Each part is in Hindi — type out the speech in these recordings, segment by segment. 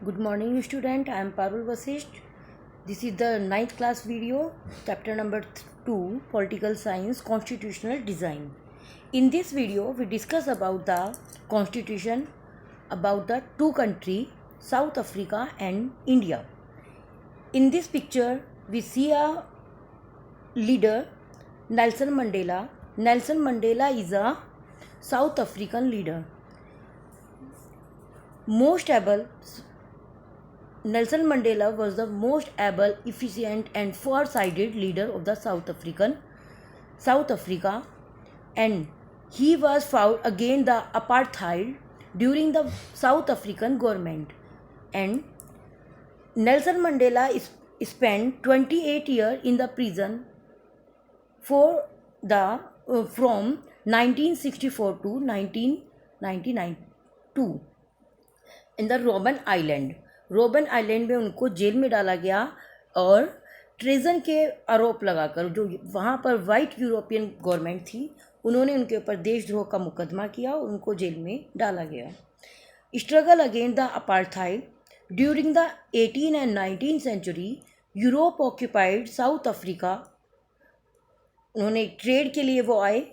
Good morning student, I am Parul Vasisht. This is the 9th class video, chapter number 2, Political Science, Constitutional Design. In this video, we discuss about the constitution, about the two countries, South Africa and India. In this picture, we see a leader, Nelson Mandela. Nelson Mandela is a South African leader. Nelson Mandela was the most able, efficient and far-sighted leader of the South Africa, and he was fought against the apartheid during the South African government. And Nelson Mandela spent 28 years in the prison for the from 1964 to 1992 in the Robben Island में उनको जेल में डाला गया और ट्रेजन के आरोप लगाकर, जो वहाँ पर वाइट यूरोपियन गवर्नमेंट थी, उन्होंने उनके ऊपर देशद्रोह का मुकदमा किया और उनको जेल में डाला गया. Struggle against the apartheid during the 18 and 19 century, Europe occupied South Africa. उन्होंने ट्रेड के लिए वो आए,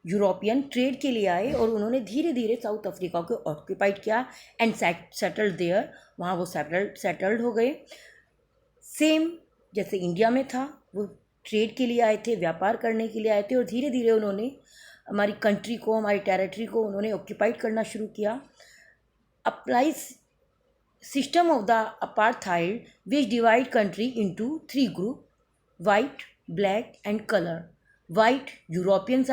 यूरोपियन ट्रेड के लिए आए और उन्होंने धीरे धीरे साउथ अफ्रीका को ऑक्यूपाइड किया एंड सेटल्ड देयर. वहाँ वो सेटल्ड हो गए. सेम जैसे इंडिया में था, वो ट्रेड के लिए आए थे, व्यापार करने के लिए आए थे और धीरे धीरे उन्होंने हमारी कंट्री को, हमारी टेरिटरी को उन्होंने ऑक्यूपाइड करना शुरू किया. Applies system of the apartheid which divide country into 3 group: white, black and colour. White Europeans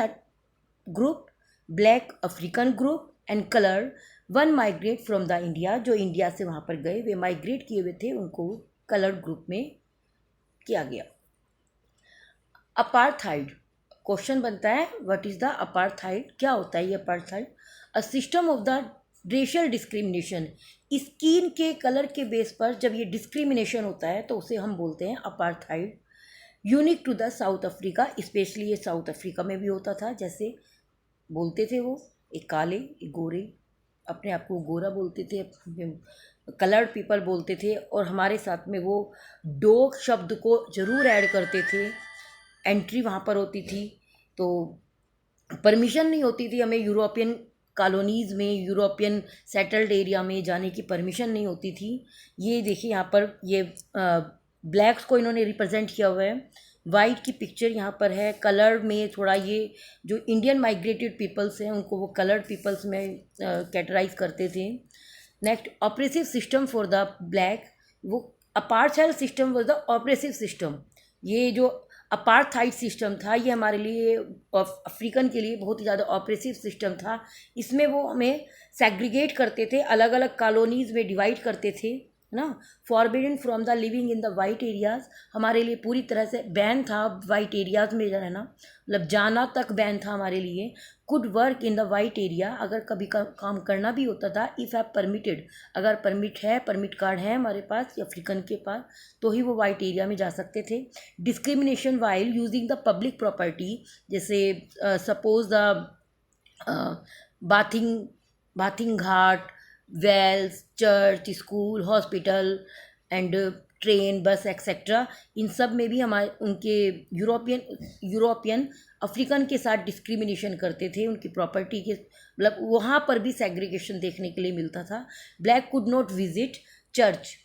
group, black African group and colour. One migrate from the India, जो इंडिया से वहाँ पर गए, वे माइग्रेट किए हुए थे, उनको कलर्ड ग्रुप में किया गया. अपार्थाइड क्वेश्चन बनता है, व्हाट इज़ द अपार्थाइड? क्या होता है ये apartheid? A system of the racial discrimination. Skin के कलर के बेस पर जब ये डिस्क्रिमिनेशन होता है तो उसे हम बोलते हैं apartheid. Unique to the South Africa, specially ये साउथ अफ्रीका में भी होता था. जैसे बोलते थे वो, एक काले एक गोरे, अपने आप को गोरा बोलते थे, कलर्ड पीपल बोलते थे, और हमारे साथ में वो डॉग शब्द को ज़रूर ऐड करते थे. एंट्री वहाँ पर होती थी तो परमिशन नहीं होती थी हमें यूरोपियन कॉलोनीज़ में, यूरोपियन सेटल्ड एरिया में जाने की परमिशन नहीं होती थी. ये देखिए यहाँ पर ये ब्लैक्स को इन्होंने रिप्रेजेंट किया हुआ है. वाइट की पिक्चर यहाँ पर है. कलर में थोड़ा ये जो इंडियन माइग्रेटेड पीपल्स हैं उनको वो कलर्ड पीपल्स में कैटेगराइज करते थे. Next, oppressive system for the black. वो apartheid system was the oppressive system. ये जो अपार्थाइड सिस्टम था ये हमारे लिए, अफ्रीकन के लिए बहुत ही ज़्यादा ऑपरेसिव सिस्टम था. इसमें वो हमें सेग्रीगेट करते थे, अलग अलग कॉलोनीज़ में डिवाइड करते थे ना. Forbidden from the living in the white areas, हमारे लिए पूरी तरह से बैन था वाइट एरियाज़ में रहना, मतलब जाना तक बैन था हमारे लिए. Could work in the white area, अगर कभी काम करना भी होता था, इफ़ हैव परमिटेड, अगर परमिट है, परमिट कार्ड है हमारे पास या अफ्रीकन के पास, तो ही वो वाइट एरिया में जा सकते थे. Discrimination while using the public property, जैसे suppose the bathing ghat, wells, church, school, hospital and train, bus etcetera. इन सब में भी हमारे उनके यूरोपियन अफ्रीकन के साथ डिस्क्रिमिनेशन करते थे. उनकी प्रॉपर्टी के, मतलब वहाँ पर भी सेग्रीगेशन देखने के लिए मिलता था. Black could not visit church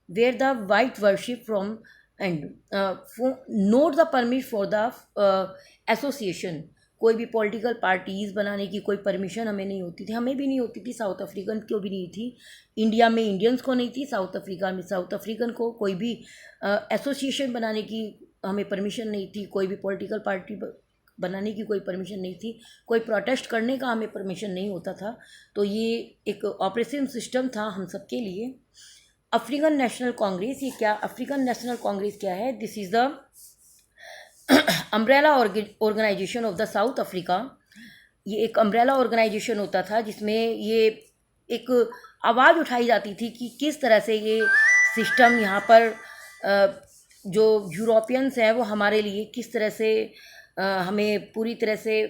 where the white worship from and note the permit for the association. कोई भी पॉलिटिकल पार्टीज़ बनाने की कोई परमिशन हमें नहीं होती थी, हमें भी नहीं होती थी, साउथ अफ्रीकन को भी नहीं थी. इंडिया में इंडियंस को नहीं थी, साउथ अफ्रीका में साउथ अफ्रीकन को कोई भी एसोसिएशन बनाने की हमें परमिशन नहीं थी, कोई भी पॉलिटिकल पार्टी बनाने की कोई परमिशन नहीं थी, कोई प्रोटेस्ट करने का हमें परमिशन नहीं होता था. तो ये एक ऑपरेसिव सिस्टम था हम सब के लिए. अफ्रीकन नेशनल कांग्रेस, ये क्या, अफ्रीकन नेशनल कांग्रेस क्या है? This is the umbrella organisation of the South Africa. ये एक अम्ब्रेला ऑर्गेनाइजेशन होता था जिसमें ये एक आवाज़ उठाई जाती थी कि किस तरह से ये सिस्टम यहाँ पर जो यूरोपियंस हैं वो हमारे लिए किस तरह से हमें पूरी तरह से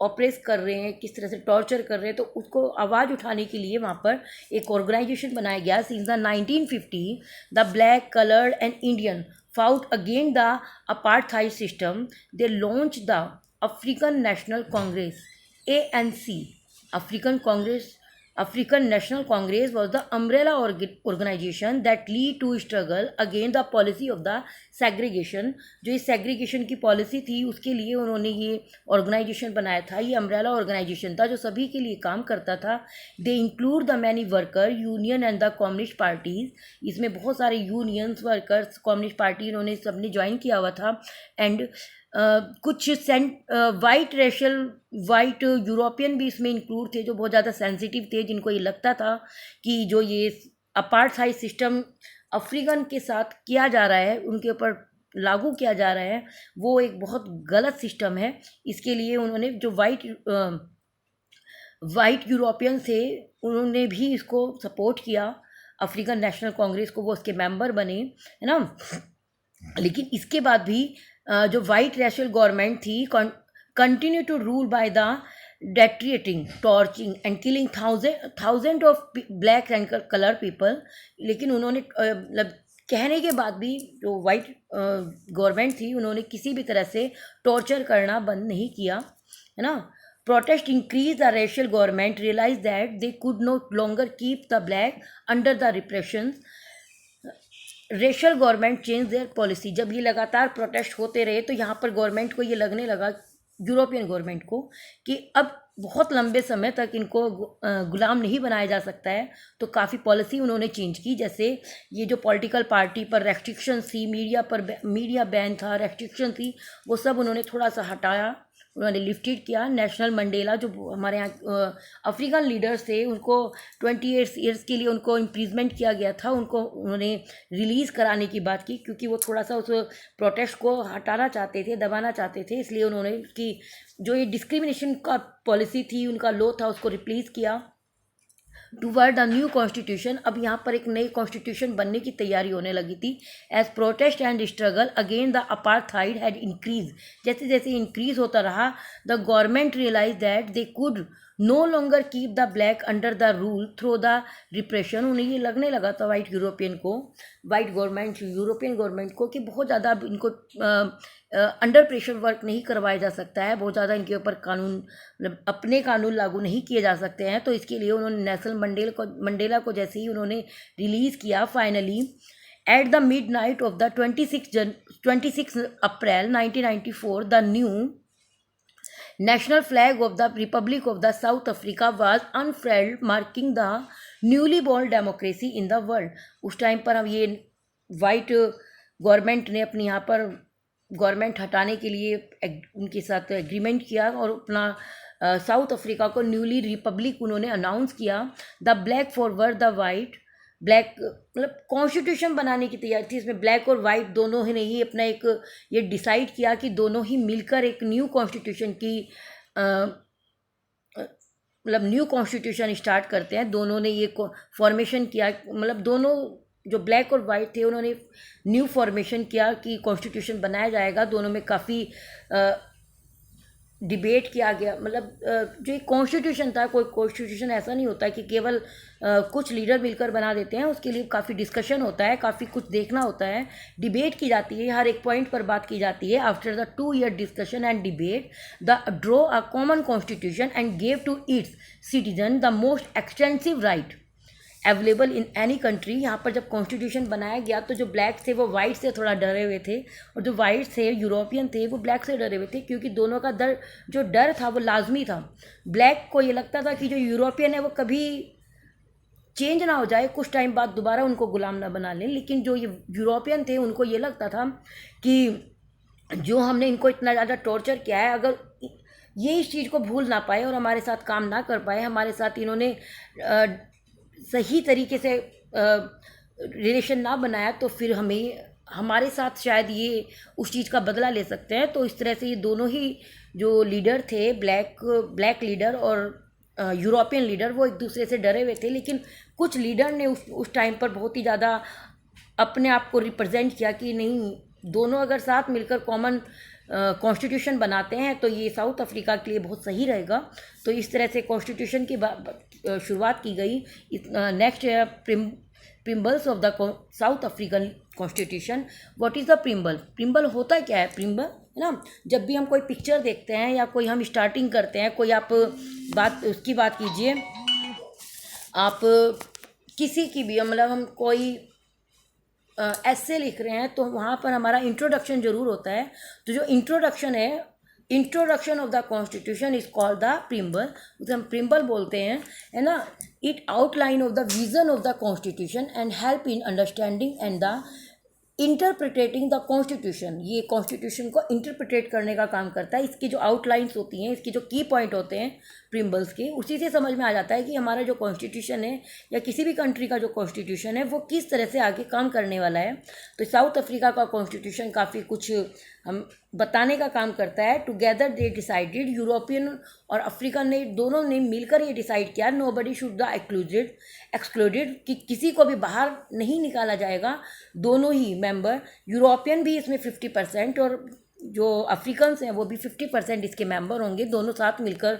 ऑपरेस कर रहे हैं, किस तरह से टॉर्चर कर रहे हैं, तो उसको आवाज़ उठाने के लिए वहाँ पर एक ऑर्गेनाइजेशन बनाया गया। Since the 1950 the black coloured and Indian fought against the apartheid system. They launched the African National Congress, ANC. African Congress, African National Congress was the umbrella organization that lead to struggle against the policy of the segregation. जो इस segregation की policy थी उसके लिए उन्होंने ये organization बनाया था। ये umbrella organization था जो सभी के लिए काम करता था। They include the many worker union and the communist parties. इसमें बहुत सारे unions, workers, communist party इन्होंने सबने ज्वाइन किया हुआ था। एंड कुछ वाइट यूरोपियन भी इसमें इंक्लूड थे जो बहुत ज़्यादा सेंसिटिव थे, जिनको ये लगता था कि जो ये अपार्थाइड सिस्टम अफ्रीकन के साथ किया जा रहा है, उनके ऊपर लागू किया जा रहा है, वो एक बहुत गलत सिस्टम है। इसके लिए उन्होंने जो वाइट यूरोपियन थे उन्होंने भी इसको सपोर्ट किया, अफ्रीकन नेशनल कांग्रेस को, वो उसके मेंबर बने, है ना। लेकिन इसके बाद भी जो वाइट रेशल गवर्नमेंट थी continue to rule by the deteriorating, torching and killing thousand of black and colour people. लेकिन उन्होंने मतलब कहने के बाद भी जो वाइट गवर्नमेंट थी उन्होंने किसी भी तरह से टॉर्चर करना बंद नहीं किया, है ना। Protest increase the racial government realise that they could not longer keep the black under the repression. Racial government change their policy. जब ये लगातार प्रोटेस्ट होते रहे तो यहाँ पर गवर्नमेंट को ये लगने लगा, यूरोपियन गवर्नमेंट को, कि अब बहुत लंबे समय तक इनको गुलाम नहीं बनाया जा सकता है। तो काफ़ी पॉलिसी उन्होंने चेंज की, जैसे ये जो पॉलिटिकल पार्टी पर रेस्ट्रिक्शन थी, मीडिया बैन था, रेस्ट्रिक्शन थी, वो सब उन्होंने थोड़ा सा हटाया, उन्होंने लिफ्टेड किया। नेशनल मंडेला जो हमारे यहाँ अफ्रीकन लीडर्स थे उनको 28 ईयर्स के लिए उनको इम्प्रीजमेंट किया गया था, उनको उन्होंने रिलीज़ कराने की बात की, क्योंकि वो थोड़ा सा उस प्रोटेस्ट को हटाना चाहते थे, दबाना चाहते थे। इसलिए उन्होंने कि जो ये डिस्क्रिमिनेशन का पॉलिसी थी, उनका लॉ था, उसको रिप्लेस किया टूवर्ड द न्यू कॉन्स्टिट्यूशन। अब यहाँ पर एक नई कॉन्स्टिट्यूशन बनने की तैयारी होने लगी थी। As protest and struggle against the apartheid had increase, जैसे जैसे इंक्रीज होता रहा, the government realise that they could no longer keep the black under the rule through the repression. उन्हें ये लगने लगा था वाइट यूरोपियन गवर्नमेंट को कि बहुत ज़्यादा इनको अंडर प्रेशर वर्क नहीं करवाया जा सकता है, बहुत ज़्यादा इनके ऊपर कानून, मतलब अपने कानून लागू नहीं किए जा सकते हैं। तो इसके लिए उन्होंने नेल्सन मंडेला को जैसे ही उन्होंने रिलीज़ किया, finally at the mid night of the 26 April 1994 the new national flag of the Republic of the South Africa was unfurled, marking the newly born democracy in the world. उस टाइम पर अब ये वाइट गवर्नमेंट ने अपनी यहाँ पर गवर्नमेंट हटाने के लिए उनके साथ एग्रीमेंट किया और अपना साउथ अफ्रीका को न्यूली रिपब्लिक उन्होंने अनाउंस किया। The black forward the white, black मतलब कॉन्स्टिट्यूशन बनाने की तैयारी थी। इसमें ब्लैक और वाइट दोनों ने ही अपना एक ये डिसाइड किया कि दोनों ही मिलकर एक न्यू कॉन्स्टिट्यूशन की मतलब न्यू कॉन्स्टिट्यूशन स्टार्ट करते हैं। दोनों ने ये फॉर्मेशन किया, मतलब दोनों जो ब्लैक और वाइट थे उन्होंने न्यू फॉर्मेशन किया कि कॉन्स्टिट्यूशन बनाया जाएगा। दोनों में काफ़ी डिबेट किया गया। मतलब जो एक कॉन्स्टिट्यूशन था, कोई कॉन्स्टिट्यूशन ऐसा नहीं होता कि केवल कुछ लीडर मिलकर बना देते हैं, उसके लिए काफ़ी डिस्कशन होता है, काफ़ी कुछ देखना होता है, डिबेट की जाती है, हर एक पॉइंट पर बात की जाती है। After the 2 year discussion and debate the draw a common constitution and gave to its citizen the most extensive right available in any country. यहाँ पर जब कॉन्स्टिट्यूशन बनाया गया तो जो ब्लैक थे वो वाइट से थोड़ा डरे हुए थे, और जो वाइट थे यूरोपियन थे वो ब्लैक से डरे हुए थे, क्योंकि दोनों का जो डर था वो लाजमी था। ब्लैक को ये लगता था कि जो यूरोपियन है वो कभी चेंज ना हो जाए, कुछ टाइम बाद दोबारा उनको गुलाम ना बना लें। लेकिन जो ये यूरोपियन थे उनको ये लगता था कि जो हमने इनको इतना ज़्यादा टॉर्चर किया है, अगर ये इस चीज़ को भूल ना पाए और हमारे साथ काम ना कर पाए, हमारे साथ इन्होंने सही तरीके से रिलेशन ना बनाया, तो फिर हमारे साथ शायद ये उस चीज़ का बदला ले सकते हैं। तो इस तरह से ये दोनों ही जो लीडर थे, ब्लैक लीडर और यूरोपियन लीडर, वो एक दूसरे से डरे हुए थे। लेकिन कुछ लीडर ने उस टाइम पर बहुत ही ज़्यादा अपने आप को रिप्रेजेंट किया कि नहीं, दोनों अगर साथ मिलकर कॉमन कॉन्स्टिट्यूशन बनाते हैं तो ये साउथ अफ्रीका के लिए बहुत सही रहेगा। तो इस तरह से कॉन्स्टिट्यूशन की शुरुआत की गई। Next preambles of the South African constitution. What is the preamble? Preamble होता क्या है? प्रिम्बल है ना, जब भी हम कोई पिक्चर देखते हैं या कोई हम स्टार्टिंग करते हैं, कोई आप उसकी बात कीजिए, आप किसी की भी मतलब हम कोई ऐसे लिख रहे हैं तो वहाँ पर हमारा इंट्रोडक्शन जरूर होता है। तो जो इंट्रोडक्शन है, introduction of the constitution is called the preamble, उसे हम प्रिम्बल बोलते हैं, है ना। It outline of the vision of the constitution and help in understanding and the interpreting the constitution. ये कॉन्स्टिट्यूशन को इंटरप्रिटेट करने का काम करता है। इसकी जो आउटलाइंस होती हैं, इसकी जो की पॉइंट होते हैं प्रिम्बल्स के, उसी से समझ में आ जाता है कि हमारा जो कॉन्स्टिट्यूशन है या किसी भी कंट्री का जो कॉन्स्टिट्यूशन है वो किस तरह से आगे काम करने वाला है। तो साउथ अफ्रीका का कॉन्स्टिट्यूशन काफ़ी कुछ हम बताने का काम करता है। टुगेदर दे डिसाइडेड, यूरोपियन और अफ्रीकन ने दोनों ने मिलकर ये डिसाइड किया, नोबडी शुड द एक्सक्लूडेड, कि किसी को भी बाहर नहीं निकाला जाएगा। दोनों ही मेंबर, यूरोपियन भी इसमें 50% और जो अफ्रीकन्स हैं वो भी 50% इसके मेंबर होंगे। दोनों साथ मिलकर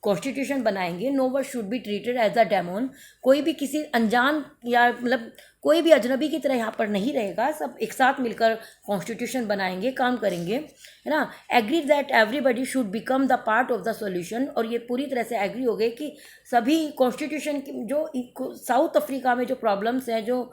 कॉन्स्टिट्यूशन बनाएंगे। No one should be treated as a demon, कोई भी किसी अनजान या मतलब कोई भी अजनबी की तरह यहाँ पर नहीं रहेगा। सब एक साथ मिलकर कॉन्स्टिट्यूशन बनाएंगे, काम करेंगे, है ना। Agree that everybody should become the part of the solution, और ये पूरी तरह से एग्री हो गए कि सभी कॉन्स्टिट्यूशन की जो साउथ अफ्रीका में जो प्रॉब्लम्स हैं, जो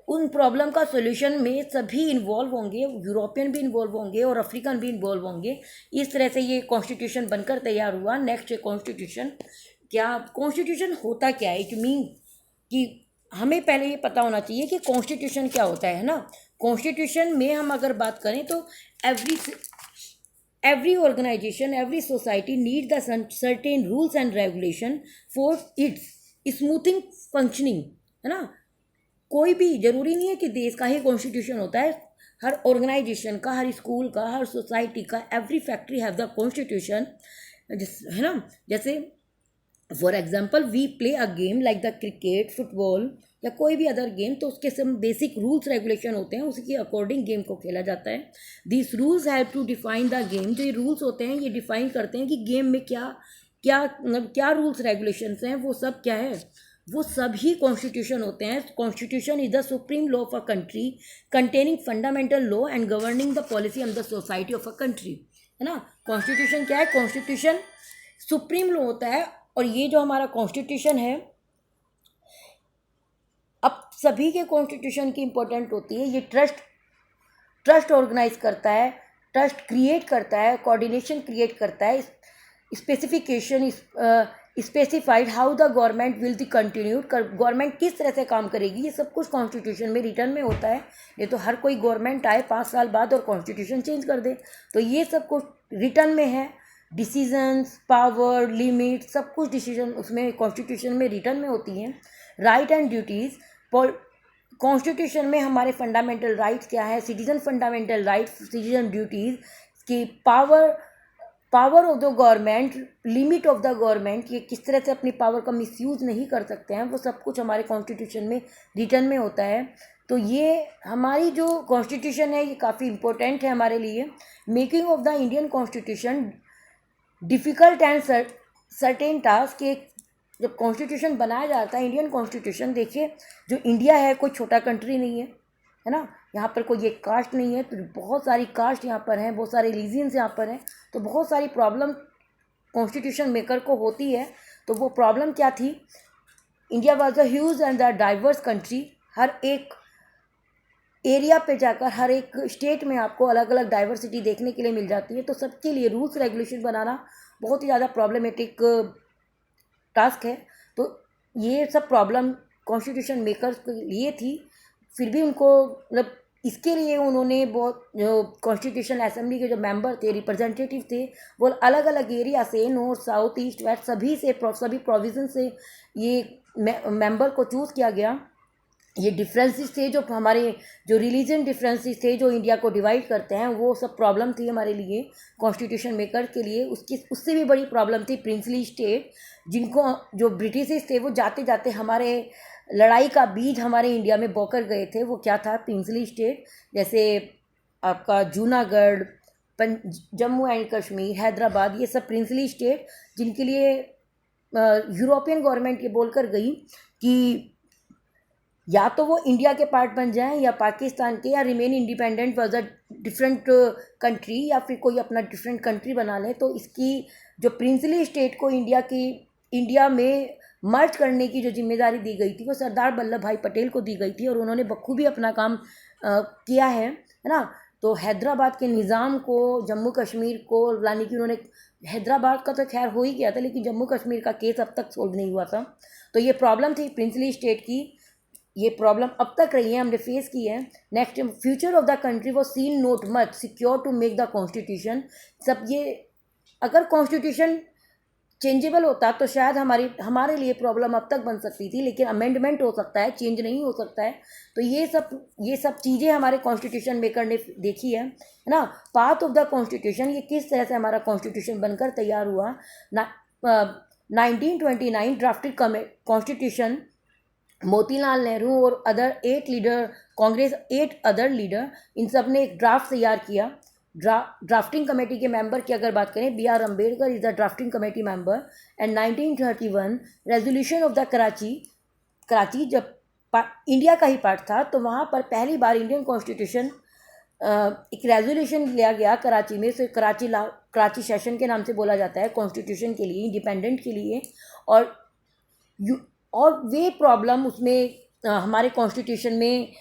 उन प्रॉब्लम का सॉल्यूशन में सभी इन्वॉल्व होंगे, यूरोपियन भी इन्वॉल्व होंगे और अफ्रीकन भी इन्वॉल्व होंगे। इस तरह से ये कॉन्स्टिट्यूशन बनकर तैयार हुआ। नेक्स्ट है कॉन्स्टिट्यूशन। क्या कॉन्स्टिट्यूशन होता क्या है? इट मीन कि हमें पहले ये पता होना चाहिए कि कॉन्स्टिट्यूशन क्या होता है ना। कॉन्स्टिट्यूशन में हम अगर बात करें तो every organisation, every society need the certain rules and regulation for its smoothing functioning, है ना। कोई भी जरूरी नहीं है कि देश का ही कॉन्स्टिट्यूशन होता है। हर ऑर्गेनाइजेशन का, हर स्कूल का, हर सोसाइटी का, every factory have the constitution, है ना। जैसे for example we play a game like the cricket, football या कोई भी अदर गेम, तो उसके सब बेसिक रूल्स रेगुलेशन होते हैं, उसके अकॉर्डिंग गेम को खेला जाता है। This rules have to define the game. जो ये रूल्स होते हैं ये डिफाइन करते हैं कि गेम में क्या क्या मतलब क्या रूल्स रेगुलेशंस हैं, वो सब क्या है, वो सभी कॉन्स्टिट्यूशन होते हैं। Constitution is the supreme law of a country containing fundamental law and governing the policy of the society of a country, है ना। कॉन्स्टिट्यूशन क्या है? कॉन्स्टिट्यूशन सुप्रीम लॉ होता है। और ये जो हमारा कॉन्स्टिट्यूशन है, अब सभी के कॉन्स्टिट्यूशन की इंपॉर्टेंट होती है। ये ट्रस्ट ऑर्गेनाइज करता है, ट्रस्ट क्रिएट करता है, कोऑर्डिनेशन क्रिएट करता है, specification specified how the government will the continued, government किस तरह से काम करेगी, ये सब कुछ कॉन्स्टिट्यूशन में रिटर्न में होता है। ये तो हर कोई गवर्नमेंट आए 5 साल बाद और कॉन्स्टिट्यूशन चेंज कर दे, तो ये सब कुछ रिटर्न में है। डिसीजंस, पावर, लिमिट, सब कुछ डिसीजन उसमें कॉन्स्टिट्यूशन में रिटर्न में होती हैं। राइट एंड ड्यूटीज़, कॉन्स्टिट्यूशन में हमारे फंडामेंटल राइट्स क्या है, citizen fundamental rights, citizen duties की, power of the government, limit of the government, ये किस तरह से अपनी पावर का मिसयूज़ नहीं कर सकते हैं, वो सब कुछ हमारे कॉन्स्टिट्यूशन में रिटर्न में होता है। तो ये हमारी जो कॉन्स्टिट्यूशन है ये काफ़ी इंपॉर्टेंट है हमारे लिए। Making of the Indian constitution difficult and certain task. जब कॉन्स्टिट्यूशन बनाया जाता है, इंडियन कॉन्स्टिट्यूशन, देखिए जो इंडिया है कोई छोटा कंट्री नहीं है ना। यहाँ पर कोई एक कास्ट नहीं है, तो बहुत सारी कास्ट यहाँ पर हैं, बहुत सारे रिलीजन्स यहाँ पर हैं, तो बहुत सारी प्रॉब्लम कॉन्स्टिट्यूशन मेकर को होती है। तो वो प्रॉब्लम क्या थी? India was a huge and the diverse country. हर एक एरिया पे जाकर, हर एक स्टेट में आपको अलग अलग डाइवर्सिटी देखने के लिए मिल जाती है। तो सबके लिए रूल्स रेगुलेशन बनाना बहुत ही ज़्यादा प्रॉब्लमेटिक टास्क है। तो ये सब प्रॉब्लम कॉन्स्टिट्यूशन मेकर्स के लिए थी। फिर भी उनको मतलब इसके लिए उन्होंने बहुत, जो कॉन्स्टिट्यूशन असेंबली के जो मेंबर थे, रिप्रेजेंटेटिव थे, वो अलग अलग एरिया से, नॉर्थ, साउथ, ईस्ट, वेस्ट, सभी प्रोविज़न से ये मेंबर को चूज़ किया गया। ये डिफरेंसेस थे, जो हमारे जो रिलीजन डिफरेंसेस थे जो इंडिया को डिवाइड करते हैं, वो सब प्रॉब्लम थी हमारे लिए कॉन्स्टिट्यूशन मेकर के लिए। उससे भी बड़ी प्रॉब्लम थी प्रिंसली स्टेट, जिनको जो ब्रिटिश थे वो जाते जाते हमारे लड़ाई का बीज हमारे इंडिया में बोकर गए थे। वो क्या था? प्रिंसली स्टेट, जैसे आपका जूनागढ़, जम्मू एंड कश्मीर, हैदराबाद, ये सब प्रिंसली स्टेट जिनके लिए यूरोपियन गवर्नमेंट ये बोलकर गई कि या तो वो इंडिया के पार्ट बन जाएं या पाकिस्तान के, या remain independent was a different country, या फिर कोई अपना डिफरेंट कंट्री बना लें। तो इसकी जो प्रिंसली स्टेट को इंडिया में मर्ज करने की जो जिम्मेदारी दी गई थी वो सरदार वल्लभ भाई पटेल को दी गई थी, और उन्होंने बखूबी अपना काम किया है ना। तो हैदराबाद के निज़ाम को, जम्मू कश्मीर को, यानी कि उन्होंने, हैदराबाद का तो खैर हो ही गया था लेकिन जम्मू कश्मीर का केस अब तक सोल्व नहीं हुआ था। तो ये प्रॉब्लम थी प्रिंसली स्टेट की, ये प्रॉब्लम अब तक रही है, हमने फेस की है। Next, future of the country वो seen not much secure to make the constitution. सब ये, अगर कॉन्स्टिट्यूशन चेंजेबल होता तो शायद हमारे लिए प्रॉब्लम अब तक बन सकती थी, लेकिन अमेंडमेंट हो सकता है, चेंज नहीं हो सकता है। तो ये सब चीज़ें हमारे कॉन्स्टिट्यूशन मेकर ने देखी है ना। पाथ ऑफ द कॉन्स्टिट्यूशन, ये किस तरह से हमारा कॉन्स्टिट्यूशन बनकर तैयार हुआ। 1929 ड्राफ्टेड कॉन्स्टिट्यूशन, मोतीलाल नेहरू और other 8 leader, Congress 8 other leader, इन सब ने एक ड्राफ्ट तैयार किया। ड्राफ्टिंग कमेटी के मेंबर की अगर बात करें, B R Ambedkar is the drafting committee member. And 1931 resolution of the Karachi जब इंडिया का ही पार्ट था, तो वहाँ पर पहली बार इंडियन कॉन्स्टिट्यूशन एक रेजोल्यूशन लिया गया कराची में। से कराची सेशन के नाम से बोला जाता है कॉन्स्टिट्यूशन के लिए, इंडिपेंडेंट के लिए। और वे प्रॉब्लम उसमें हमारे कॉन्स्टिट्यूशन में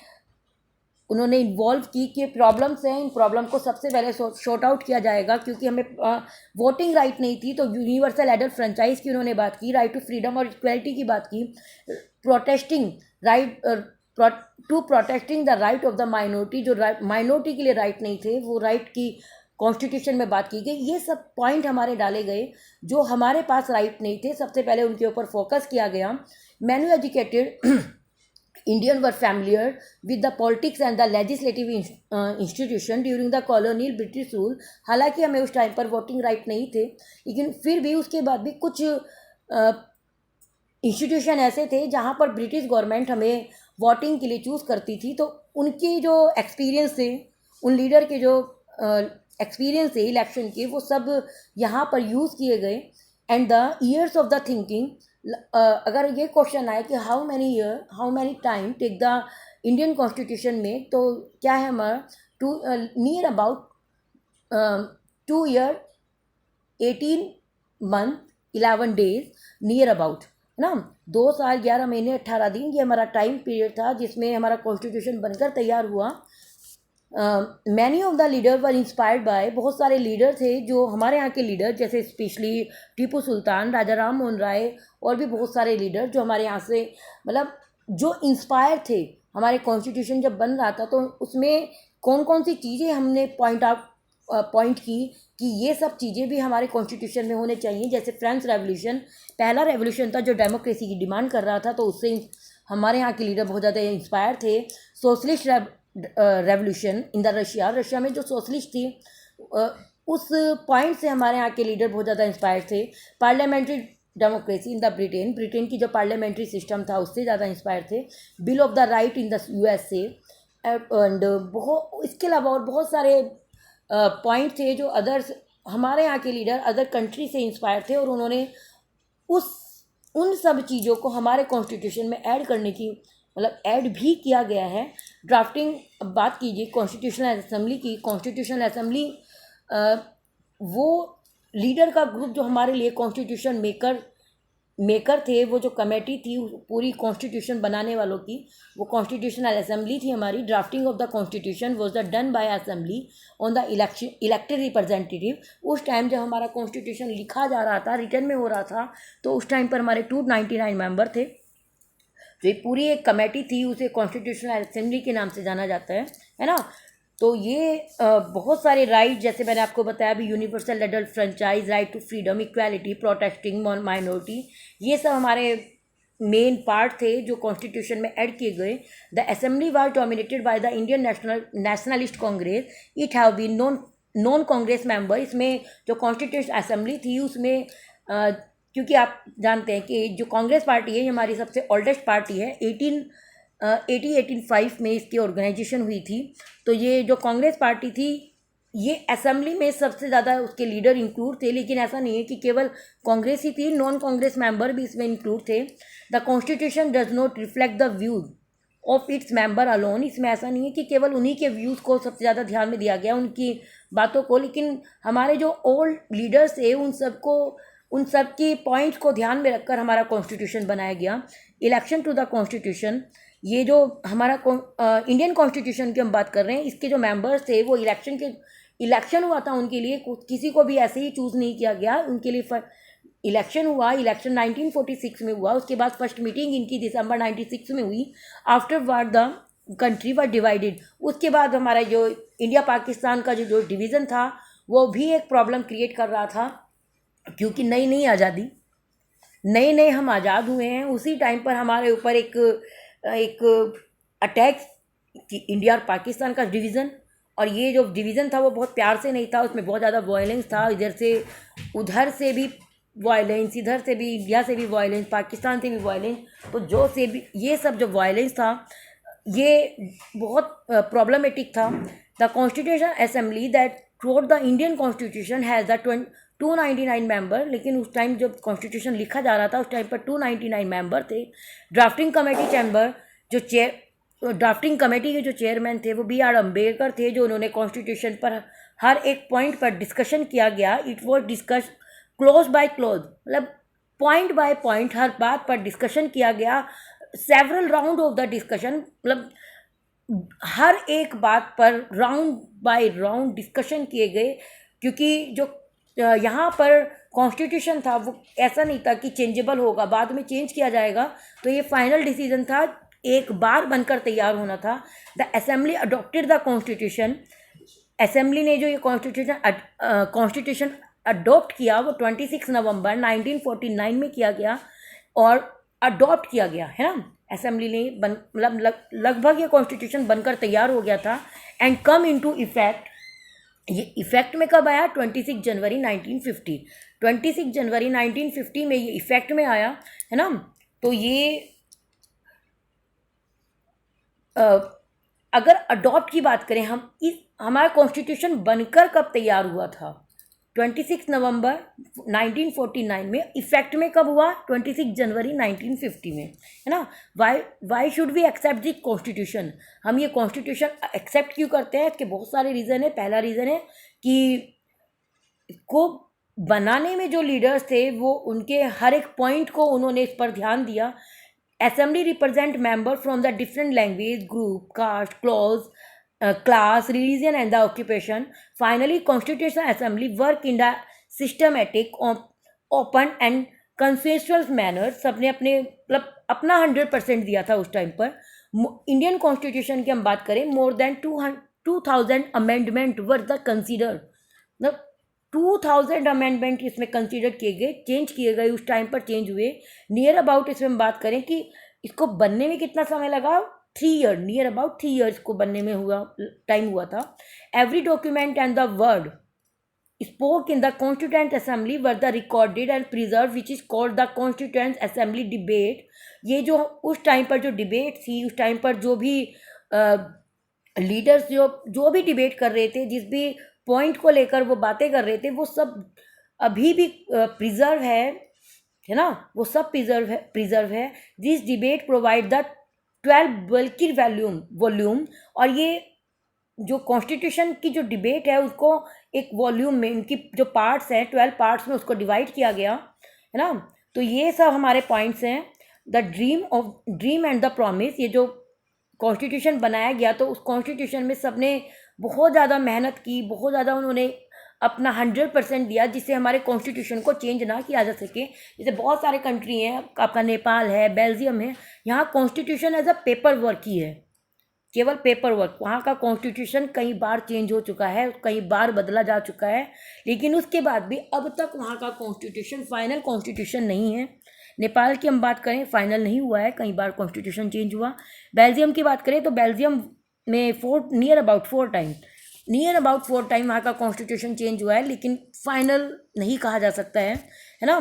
उन्होंने इन्वॉल्व की कि प्रॉब्लम्स हैं, इन प्रॉब्लम को सबसे पहले शॉर्ट आउट किया जाएगा, क्योंकि हमें वोटिंग राइट नहीं थी। तो यूनिवर्सल एडल्ट फ्रेंचाइज की उन्होंने बात की, राइट टू फ्रीडम और इक्वलिटी की बात की, protesting the right of the minority, जो माइनॉरिटी के लिए राइट नहीं थे, वो राइट की कॉन्स्टिट्यूशन में बात की गई। ये सब पॉइंट हमारे डाले गए जो हमारे पास राइट नहीं थे, सबसे पहले उनके ऊपर फोकस किया गया। Menu educated Indian were familiar with the politics and the legislative institution during the colonial British rule। हालांकि हमें उस टाइम पर वोटिंग राइट नहीं थे, लेकिन फिर भी उसके बाद भी कुछ इंस्टीट्यूशन ऐसे थे जहाँ पर ब्रिटिश गवर्नमेंट हमें वोटिंग के लिए चूज़ करती थी। तो उनके जो एक्सपीरियंस थे, उन लीडर के जो एक्सपीरियंस थे इलेक्शन के, वो सब यहाँ पर यूज़ किए गए। And the years of the thinking, अगर ये क्वेश्चन आए कि how many time take the Indian constitution में, तो क्या है हमारा near about 2 year 18 month 11 days, near about, है ना। 2 साल 11 महीने 18 दिन, ये हमारा टाइम पीरियड था जिसमें हमारा कॉन्स्टिट्यूशन बनकर तैयार हुआ। Many of the leader were inspired by, बहुत सारे लीडर थे जो हमारे यहाँ के लीडर, जैसे स्पेशली टीपू सुल्तान, राजा राम मोहन राय, और भी बहुत सारे लीडर जो हमारे यहाँ से, मतलब जो इंस्पायर थे। हमारे कॉन्स्टिट्यूशन जब बन रहा था तो उसमें कौन कौन सी चीज़ें हमने पॉइंट की कि ये सब चीज़ें भी हमारे कॉन्स्टिट्यूशन में होने चाहिए। जैसे फ्रेंच रेवोल्यूशन, पहला रेवोल्यूशन था जो डेमोक्रेसी की डिमांड कर रहा था, तो उससे हमारे यहाँ के लीडर बहुत ज़्यादा इंस्पायर थे। Socialist revolution in the Russia में जो सोशलिस्ट थी, उस पॉइंट से हमारे यहाँ के लीडर बहुत ज़्यादा इंस्पायर थे। Parliamentary democracy in the Britain की जो पार्लियामेंट्री सिस्टम था उससे ज़्यादा इंस्पायर थे। Bill of the right in the USA, and इसके अलावा और बहुत सारे पॉइंट थे जो हमारे यहाँ के लीडर अदर कंट्री से इंस्पायर थे, और उन्होंने उन सब चीज़ों को हमारे कॉन्स्टिट्यूशन में ऐड करने की, मतलब ऐड भी किया गया है। ड्राफ्टिंग, अब बात कीजिए कॉन्स्टिट्यूशनल असेंबली की। कॉन्स्टिट्यूशनल असेंबली वो लीडर का ग्रुप जो हमारे लिए कॉन्स्टिट्यूशन मेकर थे, वो जो कमेटी थी पूरी कॉन्स्टिट्यूशन बनाने वालों की, वो कॉन्स्टिट्यूशनल असेंबली थी हमारी। Drafting of the constitution was the done by assembly on the elected representative. उस टाइम जब हमारा कॉन्स्टिट्यूशन लिखा जा रहा था, रिटर्न में हो रहा था, तो उस टाइम पर हमारे 299 मेंबर थे। तो ये पूरी एक कमेटी थी, उसे कॉन्स्टिट्यूशनल असेंबली के नाम से जाना जाता है ना। तो ये बहुत सारे राइट, जैसे मैंने आपको बताया अभी, universal adult franchise, right to freedom, equality, protecting minority, ये सब हमारे मेन पार्ट थे जो कॉन्स्टिट्यूशन में ऐड किए गए। The assembly was dominated by the Indian nationalist congress, it have been non congress member. इसमें जो कॉन्स्टिट्यूशन असेंबली थी उसमें क्योंकि आप जानते हैं कि जो कांग्रेस पार्टी है ये हमारी सबसे ओल्डेस्ट पार्टी है, 1885 में इसकी ऑर्गेनाइजेशन हुई थी। तो ये जो कांग्रेस पार्टी थी ये असेंबली में सबसे ज़्यादा उसके लीडर इंक्लूड थे, लेकिन ऐसा नहीं है कि केवल कांग्रेस ही थी, नॉन कांग्रेस मेंबर भी इसमें इंक्लूड थे। The constitution does not reflect the views of its member alone. इसमें ऐसा नहीं है कि केवल उन्हीं के व्यूज़ को सबसे ज़्यादा ध्यान में दिया गया, उनकी बातों को, लेकिन हमारे जो ओल्ड लीडर्स थे उन सब की पॉइंट्स को ध्यान में रखकर हमारा कॉन्स्टिट्यूशन बनाया गया। इलेक्शन टू द कॉन्स्टिट्यूशन, ये जो हमारा इंडियन कॉन्स्टिट्यूशन की हम बात कर रहे हैं, इसके जो मेंबर्स थे वो इलेक्शन हुआ था उनके लिए, किसी को भी ऐसे ही चूज़ नहीं किया गया उनके लिए। इलेक्शन हुआ, इलेक्शन 1946 में हुआ, उसके बाद फर्स्ट मीटिंग इनकी दिसंबर 96 में हुई। After war the country were divided. उसके बाद हमारा जो इंडिया पाकिस्तान का जो डिवीज़न था वो भी एक प्रॉब्लम क्रिएट कर रहा था, क्योंकि नई नई आज़ादी, नए हम आज़ाद हुए हैं, उसी टाइम पर हमारे ऊपर एक अटैक इंडिया और पाकिस्तान का डिवीज़न। और ये जो डिवीज़न था वो बहुत प्यार से नहीं था, उसमें बहुत ज़्यादा वायलेंस था, इधर से उधर से भी वायलेंस, इधर से भी इंडिया से भी वायलेंस, पाकिस्तान से भी वायलेंस। तो जो से भी ये सब जो वायलेंस था ये बहुत प्रॉब्लमेटिक था। The constitution assembly that throat the Indian constitution has the 299 member, लेकिन उस टाइम जब कॉन्स्टिट्यूशन लिखा जा रहा था उस टाइम पर 299 मेंबर थे। Drafting committee chamber drafting committee के जो चेयरमैन थे वो B.R. अम्बेडकर थे, जो उन्होंने कॉन्स्टिट्यूशन पर हर एक पॉइंट पर डिस्कशन किया गया। It was discuss close by close, मतलब पॉइंट बाय पॉइंट हर बात पर डिस्कशन किया गया। Several round of the discussion, मतलब हर एक बात पर राउंड बाय राउंड डिस्कशन किए गए, क्योंकि जो यहाँ पर कॉन्स्टिट्यूशन था वो ऐसा नहीं था कि चेंजेबल होगा, बाद में चेंज किया जाएगा। तो ये फाइनल डिसीजन था, एक बार बनकर तैयार होना था। The assembly adopted the constitution. Assembly ने जो ये कॉन्स्टिट्यूशन अडॉप्ट किया वो 26 नवंबर 1949 में किया गया और अडॉप्ट किया गया, है ना। असेंबली ने मतलब लगभग ये कॉन्स्टिट्यूशन बनकर तैयार हो गया था। एंड कम इनटू इफेक्ट, ये इफेक्ट में कब आया? 26 जनवरी 1950। 26 जनवरी 1950 में ये इफेक्ट में आया, है ना। तो ये अगर अडॉप्ट की बात करें हम, हमारा कॉन्स्टिट्यूशन बनकर कब तैयार हुआ था? 26 नवंबर 1949 में। इफेक्ट में कब हुआ? 26 जनवरी 1950 में, है ना। Why should we accept this constitution? हम ये कॉन्स्टिट्यूशन एक्सेप्ट क्यों करते हैं? इसके बहुत सारे रीज़न है। पहला रीज़न है कि इसको बनाने में जो लीडर्स थे वो उनके हर एक पॉइंट को उन्होंने इस पर ध्यान दिया। Assembly represent member from the different language, group, caste, class, religion and the occupation. Finally, Constitutional Assembly work in the systematic, open and consensual manner. सबने अपने मतलब अपना 100% दिया था उस टाइम पर। इंडियन कॉन्स्टिट्यूशन की हम बात करें, more than 2000 amendment were the consider, मतलब 2000 अमेंडमेंट इसमें कंसीडर किए गए, चेंज किए गए, उस टाइम पर चेंज हुए। नियर अबाउट इसमें हम बात करें कि इसको बनने में कितना समय लगा? 3 ईयर, नियर अबाउट 3 ईयर्स को बनने में टाइम हुआ था। Every document and the word spoke in the constituent assembly were the recorded and preserve which is called the constituent assembly debate. ये जो उस टाइम पर जो डिबेट थी, उस टाइम पर जो भी लीडर्स जो भी डिबेट कर रहे थे, जिस भी पॉइंट को लेकर वो बातें कर रहे थे, वो सब अभी भी प्रिजर्व है ना, वो सब प्रिजर्व है। दिस डिबेट प्रोवाइड द 12 बल्कि वॉल्यूम। और ये जो कॉन्स्टिट्यूशन की जो डिबेट है उसको एक वॉल्यूम में, इनकी जो पार्ट्स हैं 12 पार्ट्स में उसको डिवाइड किया गया, है ना। तो ये सब हमारे पॉइंट्स हैं। The dream and the promise, ये जो कॉन्स्टिट्यूशन बनाया गया तो उस कॉन्स्टिट्यूशन में सबने बहुत ज़्यादा मेहनत की, बहुत ज़्यादा उन्होंने अपना 100% दिया, जिससे हमारे कॉन्स्टिट्यूशन को चेंज ना किया जा सके। जैसे बहुत सारे कंट्री हैं, आपका नेपाल है, बेल्जियम है, यहाँ constitution as a paper work ही है, केवल पेपर वर्क। वहाँ का कॉन्स्टिट्यूशन कई बार चेंज हो चुका है, कई बार बदला जा चुका है, लेकिन उसके बाद भी अब तक वहाँ का कॉन्स्टिट्यूशन फाइनल कॉन्स्टिट्यूशन नहीं है। नेपाल की हम बात करें, फाइनल नहीं हुआ है, कई बार कॉन्स्टिट्यूशन चेंज हुआ। बेल्जियम की बात करें तो बेल्जियम में नियर अबाउट फोर टाइम वहाँ का कॉन्स्टिट्यूशन चेंज हुआ है, लेकिन फाइनल नहीं कहा जा सकता है ना।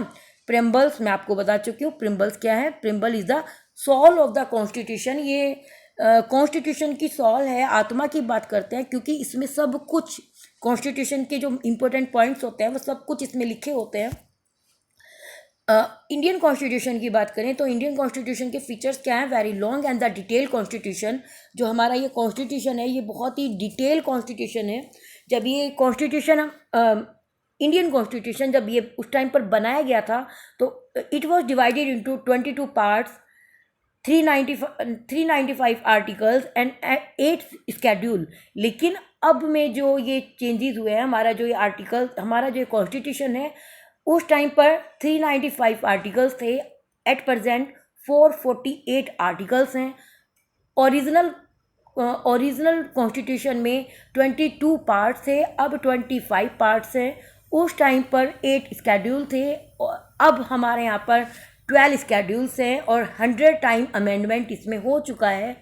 प्रिम्बल्स मैं आपको बता चुकी हूँ, प्रिम्बल्स क्या है? Preamble is the soul of the constitution. ये कॉन्स्टिट्यूशन की सॉल है, आत्मा की बात करते हैं, क्योंकि इसमें सब कुछ कॉन्स्टिट्यूशन के जो इम्पोर्टेंट पॉइंट्स होते हैं वो सब कुछ इसमें लिखे होते हैं। इंडियन कॉन्स्टिट्यूशन की बात करें तो इंडियन कॉन्स्टिट्यूशन के फीचर्स क्या हैं? Very long and the detail constitution. जो हमारा ये कॉन्स्टिट्यूशन है ये बहुत ही डिटेल कॉन्स्टिट्यूशन है। जब ये कॉन्स्टिट्यूशन इंडियन कॉन्स्टिट्यूशन जब ये उस टाइम पर बनाया गया था तो it was divided into 22 parts, 395 articles and 8 schedule. लेकिन अब में जो ये चेंजेस हुए हैं, हमारा जो ये आर्टिकल, हमारा जो कॉन्स्टिट्यूशन है उस टाइम पर 395 आर्टिकल्स थे, एट प्रेजेंट 448 आर्टिकल्स हैं। ओरिजिनल कॉन्स्टिट्यूशन में 22 पार्ट्स थे, अब 25 पार्ट्स हैं। उस टाइम पर 8 स्केड्यूल थे और अब हमारे यहाँ पर 12 स्केड्यूल्स हैं और 100 टाइम अमेंडमेंट इसमें हो चुका है।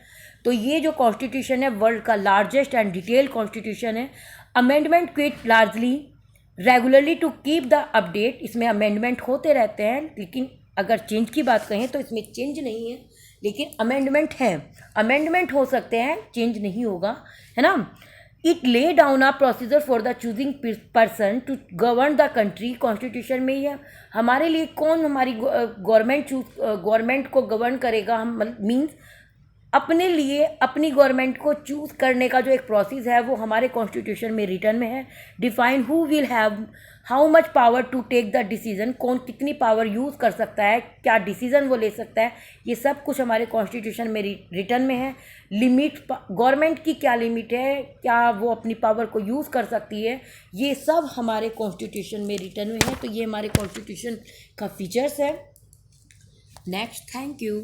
तो ये जो कॉन्स्टिट्यूशन है वर्ल्ड का लार्जेस्ट एंड डिटेल कॉन्स्टिट्यूशन है। Amendment quite largely regularly to keep the update. इसमें अमेंडमेंट होते रहते हैं, लेकिन अगर चेंज की बात कहें तो इसमें चेंज नहीं है, लेकिन अमेंडमेंट है। अमेंडमेंट हो सकते हैं, चेंज नहीं होगा, है ना। It lay down a procedure for the choosing person to govern the country. Constitution में ये हमारे लिए कौन हमारी गवर्नमेंट को गवर्न करेगा, हम मीन्स अपने लिए अपनी गवर्नमेंट को चूज़ करने का जो एक प्रोसेस है वो हमारे कॉन्स्टिट्यूशन में रिटर्न में है। Define who will have how much power to take the decision. कौन कितनी पावर यूज़ कर सकता है, क्या डिसीजन वो ले सकता है, ये सब कुछ हमारे कॉन्स्टिट्यूशन में रिटर्न में है। लिमिट, गवर्नमेंट की क्या लिमिट है, क्या वो अपनी पावर को यूज़ कर सकती है, ये सब हमारे कॉन्स्टिट्यूशन में रिटर्न में है। तो ये हमारे कॉन्स्टिट्यूशन का फीचर्स है। Next, thank you.